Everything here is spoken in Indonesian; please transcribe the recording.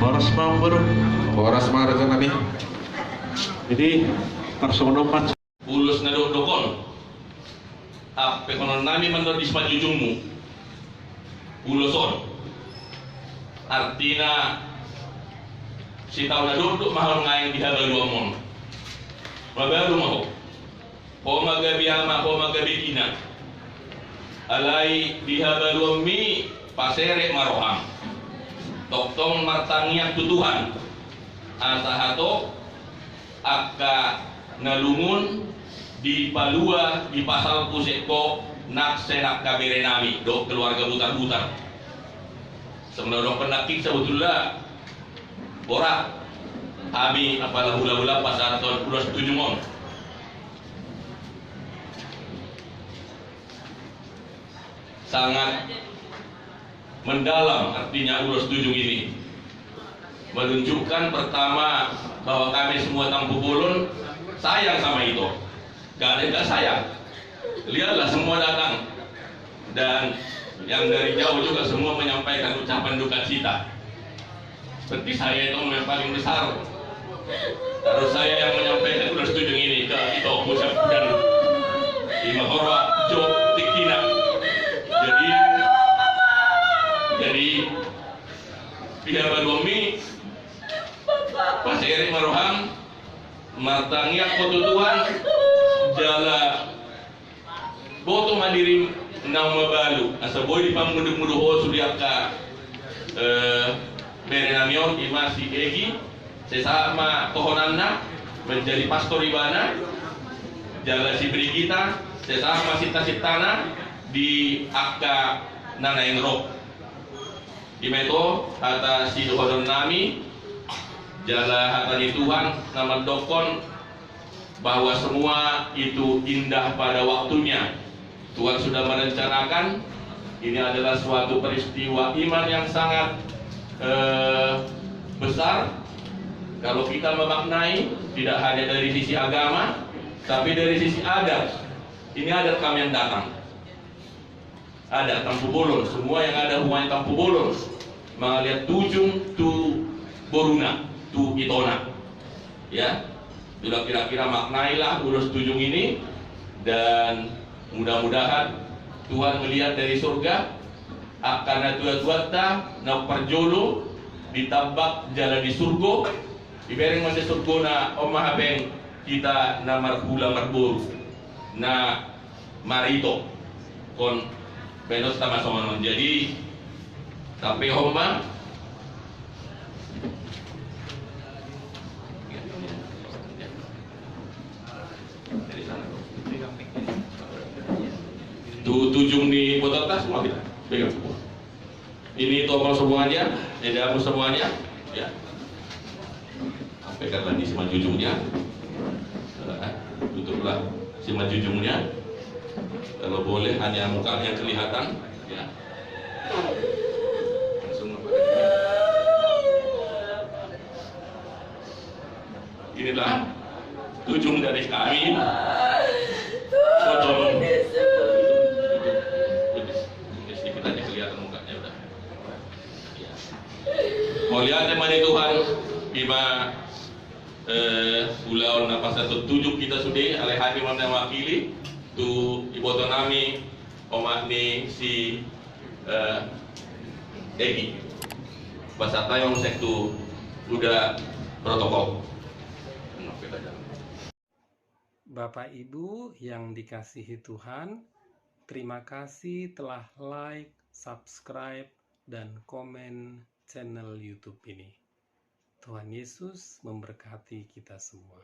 Oras member. Oras marga nami. Jadi personoman. Ulos na dokon. Ape kono nami menurut isma jujungmu. Uloson. Artinya si tahu na duduk mahal ngayang dihabalu amon. Mabalu maho. Po magabi ama, po magabi ina. Alai dihabalu mi pasere maroham. Toktong martangiak tutuhan. Asahato akka nalungun di palua di pasal kuseko nak senak kabere nami do keluarga butar-butar. Sebenarnya pendakik sebetulnya borak kami apalah hula-hula pasar tahun 27 mon. Sangat mendalam artinya ulos 7 ini. Menunjukkan pertama bahwa kami semua Tampu Bolon sayang sama itu. Gak ada yang gak sayang. Lihatlah semua datang. Dan yang dari jauh juga semua menyampaikan ucapan duka cita. Seperti saya itu yang paling besar. Harus saya yang menyampaikan ulas 7 ini ke itu ucapkan di Mahorwa Jo Tikina. Jadi pihak Badomi Pasere Maroham Martangiak Potutuan Jala Boto Mandiri Nang Mabalu Asaboy di Pamuduk-Muduho Sudiaka Berenamion Ima si Egi Sesama Kohonanna menjadi pastor Ibana Jala si Brigita Sesama Sita-Sitana di Akka Nanaengrok Imeto kata si dohodon nami jala hatani Tuhan nama dokon bahwa semua itu indah pada waktunya. Tuhan sudah merencanakan. Ini adalah suatu peristiwa iman yang sangat besar. Kalau kita memaknai tidak hanya dari sisi agama, tapi dari sisi adat. Ini adat kami yang datang. Ada Tampu Bolon, semua yang ada hubungannya Tampu Bolon melihat tujung tu boruna tu itona ya sudah kira-kira maknailah ulos tujung ini dan mudah-mudahan Tuhan melihat dari surga akan tuat-tuata na perjolo ditabak jalan di surga dibereng masih surga na omahapeng kita na marhula marburu na marito kon benos sama sama non. Jadi sampai homa tuh tujung di botol tas semua kita pegang semua. Ini topal semuanya, ini dapur semuanya, ya. Sampaikan lagi si majujungnya, tutuplah si majujungnya. Kalau boleh hanya mukanya kelihatan, ya. Langsung inilah ujung dari kami. Foto sedikit aja kelihatan mukanya udah. Ya. Mau lihat teman Tuhan, bima Ulaon apa satu tujuh kita sudah alih hati mana wakili. Tu iboto nami omak ni si Egi bahasa tayong sektu udah protokol. Bapak Ibu yang dikasihi Tuhan, terima kasih telah like, subscribe, dan komen channel YouTube ini. Tuhan Yesus memberkati kita semua.